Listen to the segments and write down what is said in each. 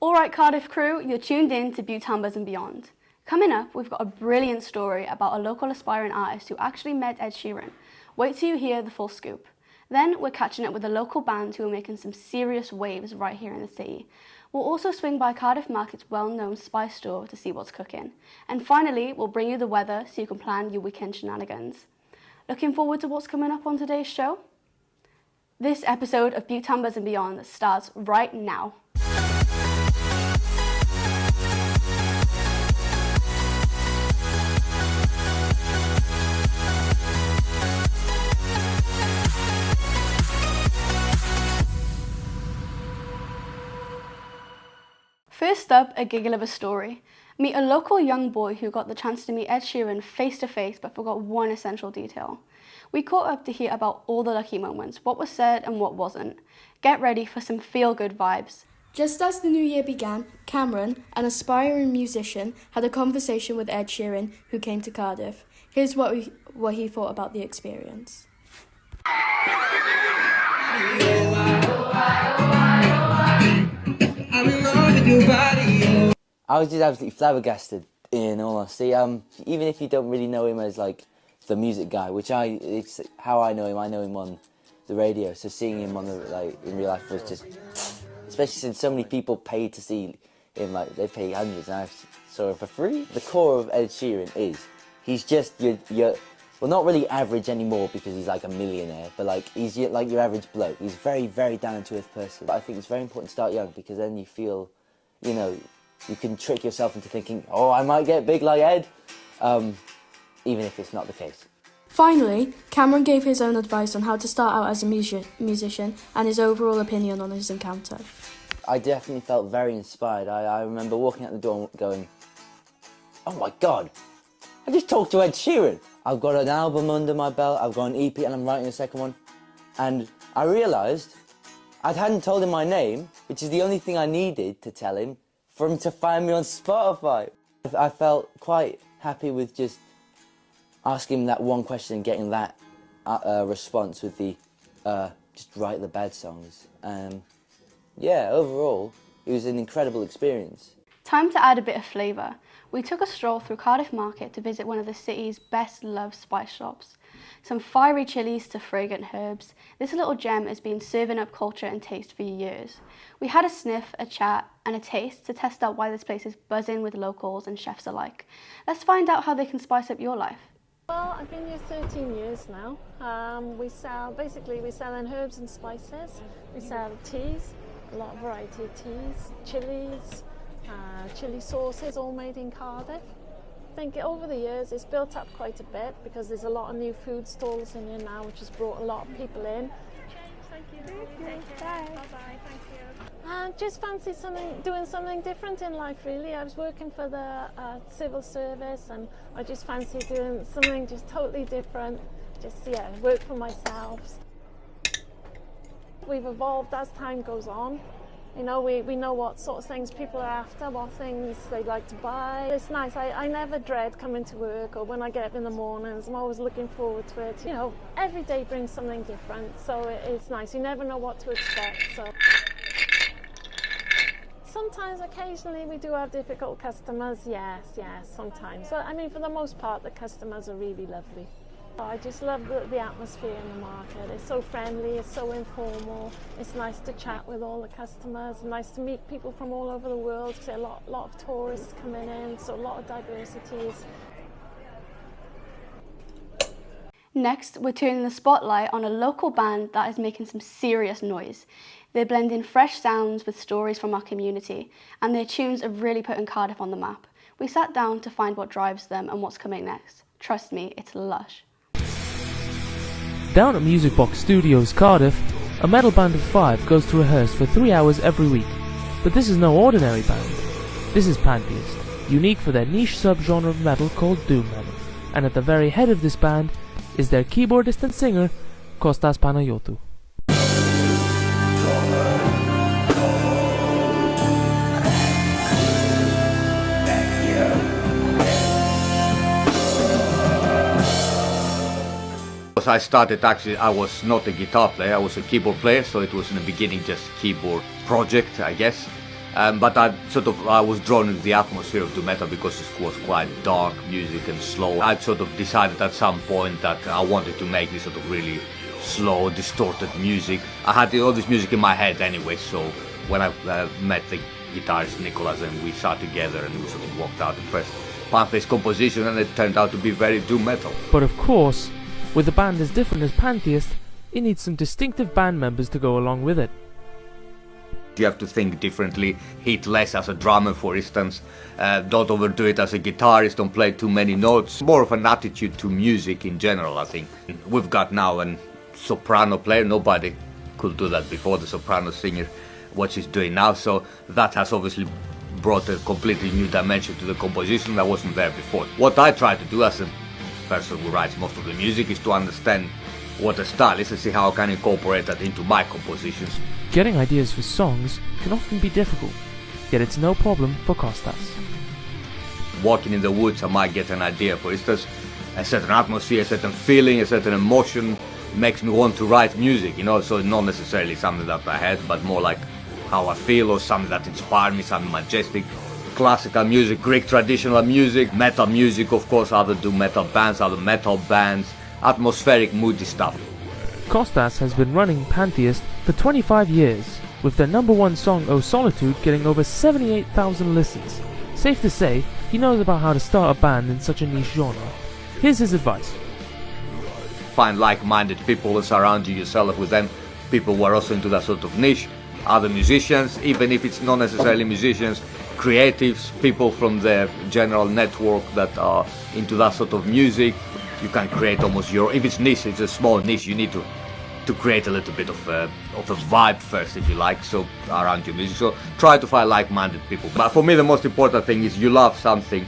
Alright Cardiff crew, you're tuned in to Butetown and Beyond. Coming up, we've got a brilliant story about a local aspiring artist who actually met Ed Sheeran. Wait till you hear the full scoop. Then we're catching up with a local band who are making some serious waves right here in the city. We'll also swing by Cardiff Market's well-known spice store to see what's cooking. And finally, we'll bring you the weather so you can plan your weekend shenanigans. Looking forward to what's coming up on today's show? This episode of Butetown and Beyond starts right now. First up, a giggle of a story. Meet a local young boy who got the chance to meet Ed Sheeran face to face but forgot one essential detail. We caught up to hear about all the lucky moments, what was said and what wasn't. Get ready for some feel-good vibes. Just as the new year began, Cameron, an aspiring musician, had a conversation with Ed Sheeran, who came to Cardiff. Here's what he thought about the experience. I was just absolutely flabbergasted, in all honesty. Even if you don't really know him as like the music guy, it's how I know him. I know him on the radio, so seeing him on in real life was just, especially since so many people paid to see him. Like they pay hundreds, and I saw him for free. The core of Ed Sheeran is he's just your well, not really average anymore because he's like a millionaire, but like he's like your average bloke. He's very, very down to earth person. But I think it's very important to start young because then you feel, you can trick yourself into thinking, oh, I might get big like Ed, even if it's not the case. Finally, Cameron gave his own advice on how to start out as a musician and his overall opinion on his encounter. I definitely felt very inspired. I remember walking out the door going, oh my God, I just talked to Ed Sheeran. I've got an album under my belt, I've got an EP and I'm writing a second one. And I realised I hadn't told him my name, which is the only thing I needed to tell him for him to find me on Spotify. I felt quite happy with just asking him that one question and getting that response with the just write the bad songs. Yeah, overall, it was an incredible experience. Time to add a bit of flavour. We took a stroll through Cardiff Market to visit one of the city's best loved spice shops. Some fiery chilies to fragrant herbs, this little gem has been serving up culture and taste for years. We had a sniff, a chat and a taste to test out why this place is buzzing with locals and chefs alike. Let's find out how they can spice up your life. Well, I've been here 13 years now. We sell in herbs and spices. We sell teas, a lot of variety of teas, chilies, chili sauces, all made in Cardiff. I think over the years it's built up quite a bit because there's a lot of new food stalls in here now, which has brought a lot of people in. Thank you. Bye. Bye-bye. Thank you. Just fancy doing something different in life, really. I was working for the civil service, and I just fancy doing something just totally different. Work for myself. We've evolved as time goes on. We know what sort of things people are after, what things they like to buy. It's nice. I never dread coming to work or when I get up in the mornings. I'm always looking forward to it. Every day brings something different, so it's nice. You never know what to expect. So sometimes, occasionally, we do have difficult customers. Yes, sometimes. But for the most part, the customers are really lovely. I just love the atmosphere in the market. It's so friendly, it's so informal. It's nice to chat with all the customers, nice to meet people from all over the world. A lot of tourists coming in, so a lot of diversities. Next, we're turning the spotlight on a local band that is making some serious noise. They're blending fresh sounds with stories from our community, and their tunes are really putting Cardiff on the map. We sat down to find what drives them and what's coming next. Trust me, it's lush. Down at Music Box Studios, Cardiff, a metal band of 5 goes to rehearse for 3 hours every week. But this is no ordinary band. This is Pantheist, unique for their niche subgenre of metal called doom metal. And at the very head of this band is their keyboardist and singer, Kostas Panayotou. I started I was not a guitar player, I was a keyboard player, so it was in the beginning just keyboard project, I guess. But I was drawn into the atmosphere of doom metal because it was quite dark music and slow. I sort of decided at some point that I wanted to make this sort of really slow, distorted music. I had all this music in my head anyway, so when I met the guitarist Nicholas and we sat together and we sort of worked out the first Pantheist composition, and it turned out to be very doom metal. But of course, with a band as different as Pantheist, it needs some distinctive band members to go along with it. You have to think differently, hit less as a drummer, for instance. Don't overdo it as a guitarist, don't play too many notes. More of an attitude to music in general, I think. We've got now a soprano player. Nobody could do that before, the soprano singer, what she's doing now. So that has obviously brought a completely new dimension to the composition that wasn't there before. What I try to do as a person who writes most of the music is to understand what the style is and see how I can incorporate that into my compositions. Getting ideas for songs can often be difficult, yet it's no problem for Kostas. Walking in the woods, I might get an idea. For instance, a certain atmosphere, a certain feeling, a certain emotion makes me want to write music, so not necessarily something that I had, but more like how I feel or something that inspired me, something majestic. Classical music, Greek traditional music, metal music, of course, other doom metal bands, other metal bands, atmospheric, moody stuff. Kostas has been running Pantheist for 25 years, with their #1 song O Solitude getting over 78,000 listens. Safe to say, he knows about how to start a band in such a niche genre. Here's his advice. Find like-minded people and surround yourself with them, people who are also into that sort of niche, other musicians, even if it's not necessarily musicians, creatives, people from the general network that are into that sort of music. You can create almost if it's niche, it's a small niche, you need to create a little bit of a vibe first, if you like, so around your music. So try to find like-minded people. But for me, the most important thing is you love something,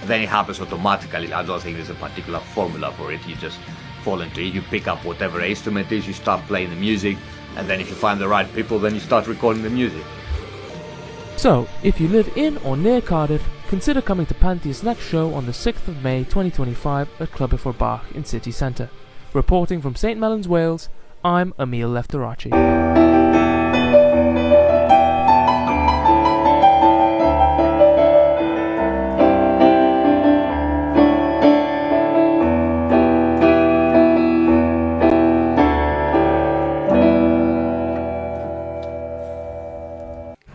then it happens automatically. I don't think there's a particular formula for it. You just fall into it, you pick up whatever instrument it is, you start playing the music, and then if you find the right people, then you start recording the music. So, if you live in or near Cardiff, consider coming to Pantheist's next show on the 6th of May 2025 at Club Before Bach in City Centre. Reporting from St Mellons, Wales, I'm Emil Lefteraci.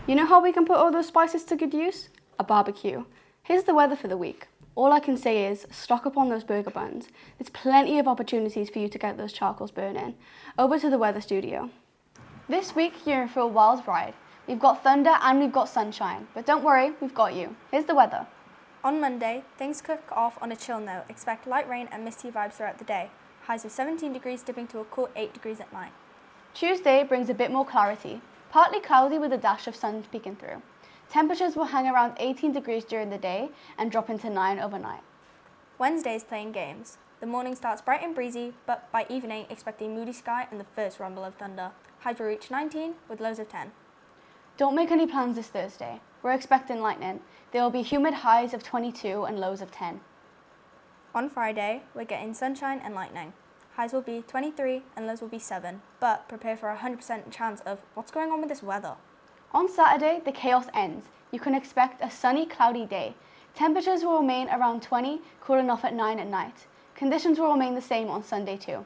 You know how we can put all those spices to good use? A barbecue. Here's the weather for the week. All I can say is stock up on those burger buns. There's plenty of opportunities for you to get those charcoals burning. Over to the weather studio. This week you're in for a wild ride. We've got thunder and we've got sunshine, but don't worry, we've got you. Here's the weather. On Monday, things kick off on a chill note. Expect light rain and misty vibes throughout the day. Highs of 17 degrees dipping to a cool 8 degrees at night. Tuesday brings a bit more clarity. Partly cloudy with a dash of sun peeking through. Temperatures will hang around 18 degrees during the day and drop into 9 overnight. Wednesday is playing games. The morning starts bright and breezy, but by evening expect a moody sky and the first rumble of thunder. Highs will reach 19 with lows of 10. Don't make any plans this Thursday. We're expecting lightning. There will be humid highs of 22 and lows of 10. On Friday, we're getting sunshine and lightning. Highs will be 23 and lows will be 7, but prepare for a 100% chance of what's going on with this weather. On Saturday, the chaos ends. You can expect a sunny, cloudy day. Temperatures will remain around 20, cooling off at 9 at night. Conditions will remain the same on Sunday too.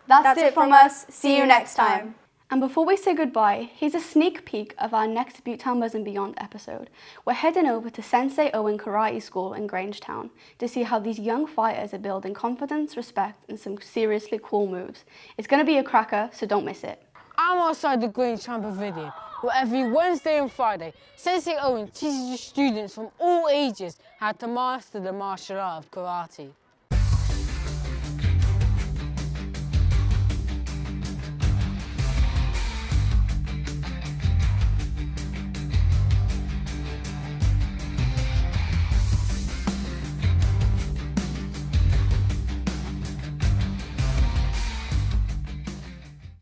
That's it from us. See you next time. And before we say goodbye, here's a sneak peek of our next Butetown Buzz and Beyond episode. We're heading over to Sensei Owen Karate School in Grangetown to see how these young fighters are building confidence, respect, and some seriously cool moves. It's going to be a cracker, so don't miss it. I'm outside the Grangetown Pavilion, where every Wednesday and Friday, Sensei Owen teaches the students from all ages how to master the martial art of karate.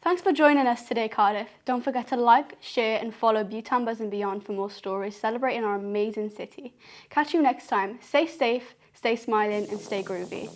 Thanks for joining us today, Cardiff. Don't forget to like, share and follow Butetown Buzz and Beyond for more stories celebrating our amazing city. Catch you next time. Stay safe, stay smiling and stay groovy.